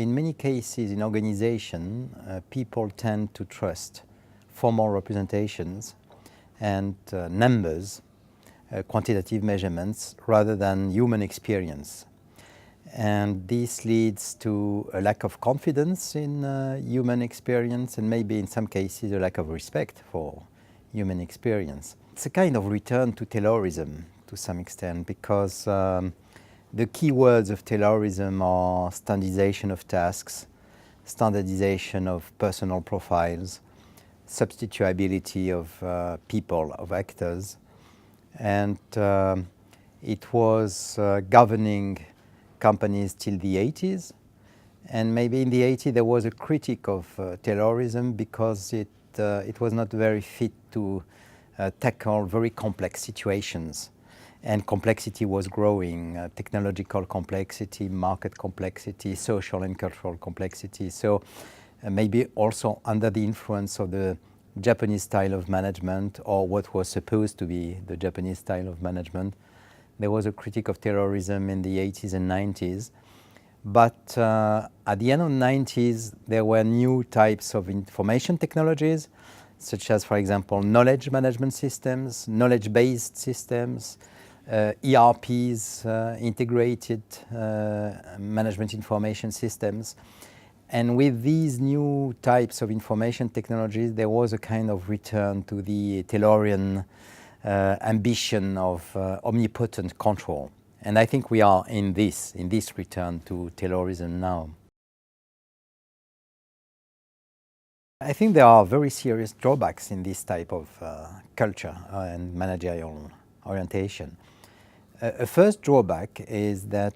in many cases in organization, people tend to trust formal representations and numbers, quantitative measurements, rather than human experience. And this leads to a lack of confidence in human experience, and maybe in some cases a lack of respect for human experience. It's a kind of return to Taylorism to some extent, because the key words of Taylorism are standardization of tasks, standardization of personal profiles, substitutability of people, of actors, and it was governing companies till the 80s. And maybe in the 80s there was a critique of Taylorism because it was not very fit to tackle very complex situations. And complexity was growing, technological complexity, market complexity, social and cultural complexity. So maybe also under the influence of the Japanese style of management, or what was supposed to be the Japanese style of management, there was a critique of Taylorism in the 80s and 90s. But at the end of the 90s, there were new types of information technologies, such as, for example, knowledge management systems, knowledge-based systems, ERPs, integrated management information systems. And with these new types of information technologies, there was a kind of return to the Taylorian ambition of omnipotent control. And I think we are in this return to Taylorism now. I think there are very serious drawbacks in this type of culture and managerial orientation. A first drawback is that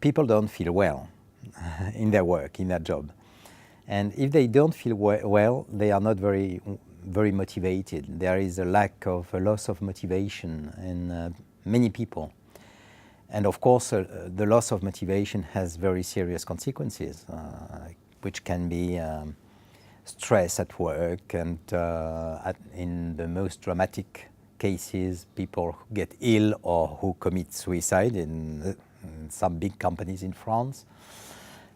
people don't feel well in their work, in their job. And if they don't feel well, they are not very motivated. There is a loss of motivation in many people. And of course, the loss of motivation has very serious consequences, which can be stress at work, and in the most dramatic cases, people who get ill or who commit suicide in some big companies in France.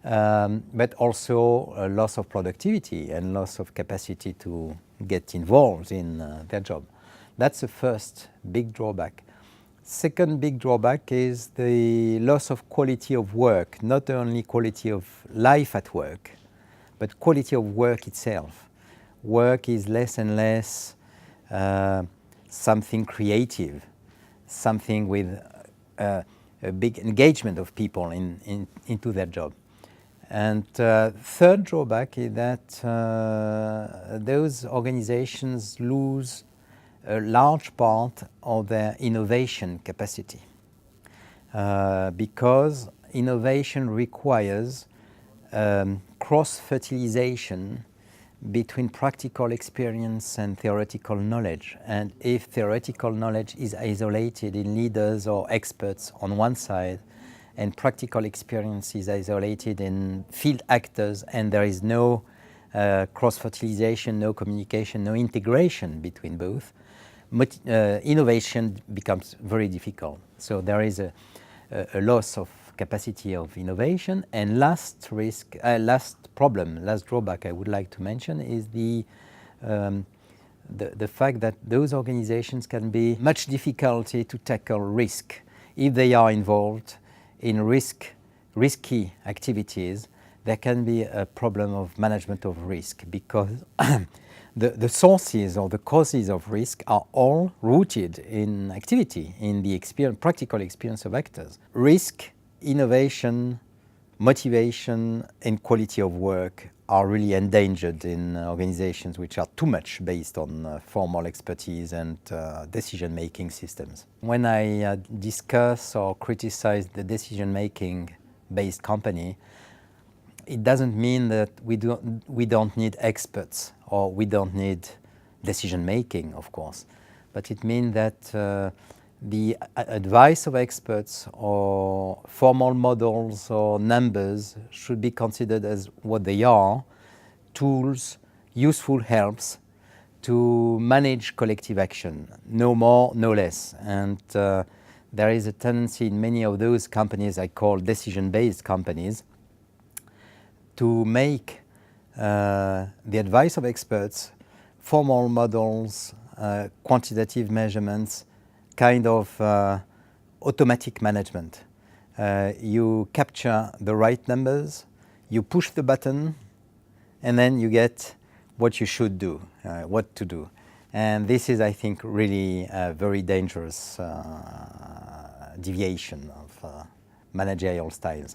But also a loss of productivity and loss of capacity to get involved in their job. That's the first big drawback. Second big drawback is the loss of quality of work, not only quality of life at work, but quality of work itself. Work is less and less something creative, something with a big engagement of people into their job. And third drawback is that those organizations lose a large part of their innovation capacity, because innovation requires cross-fertilization between practical experience and theoretical knowledge. And if theoretical knowledge is isolated in leaders or experts on one side, and practical experience is isolated in field actors, and there is no cross-fertilization, no communication, no integration between both, innovation becomes very difficult. So there is a loss of capacity of innovation. And last drawback I would like to mention is the fact that those organizations can be much difficulty to tackle risk. If they are involved in risky activities, there can be a problem of management of risk, because the sources or the causes of risk are all rooted in activity, in the practical experience of actors. Risk, innovation, motivation, and quality of work are really endangered in organizations which are too much based on formal expertise and decision-making systems. When I discuss or criticize the decision-making based company, it doesn't mean that we don't need experts or we don't need decision-making, of course, but it means that the advice of experts or formal models or numbers should be considered as what they are: tools, useful helps to manage collective action, no more, no less. And there is a tendency in many of those companies I call decision-based companies to make the advice of experts, formal models, quantitative measurements, kind of automatic management. You capture the right numbers, you push the button, and then you get what you should do, what to do. And this is, I think, really a very dangerous deviation of managerial styles.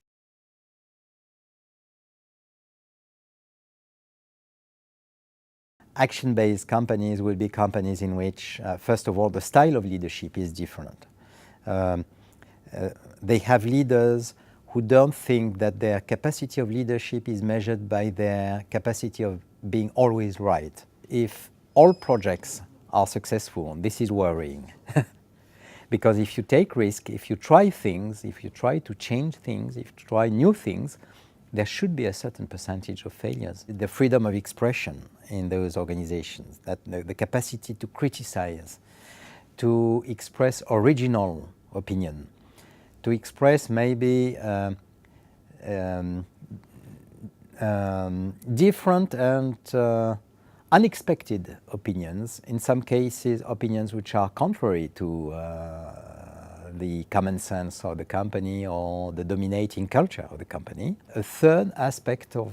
Action-based companies will be companies in which, first of all, the style of leadership is different. They have leaders who don't think that their capacity of leadership is measured by their capacity of being always right. If all projects are successful, this is worrying. Because if you take risk, if you try things, if you try to change things, if you try new things, there should be a certain percentage of failures. The freedom of expression in those organizations, that the capacity to criticize, to express original opinion, to express maybe different and unexpected opinions, in some cases opinions which are contrary to the common sense of the company or the dominating culture of the company. A third aspect of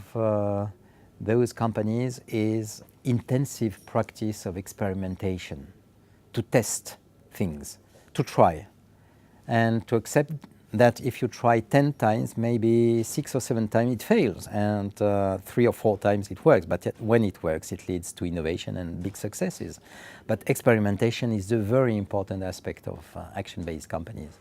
those companies is intensive practice of experimentation, to test things, to try, and to accept that if you try 10 times, maybe 6 or 7 times it fails, and 3 or 4 times it works. But when it works, it leads to innovation and big successes. But experimentation is a very important aspect of action-based companies.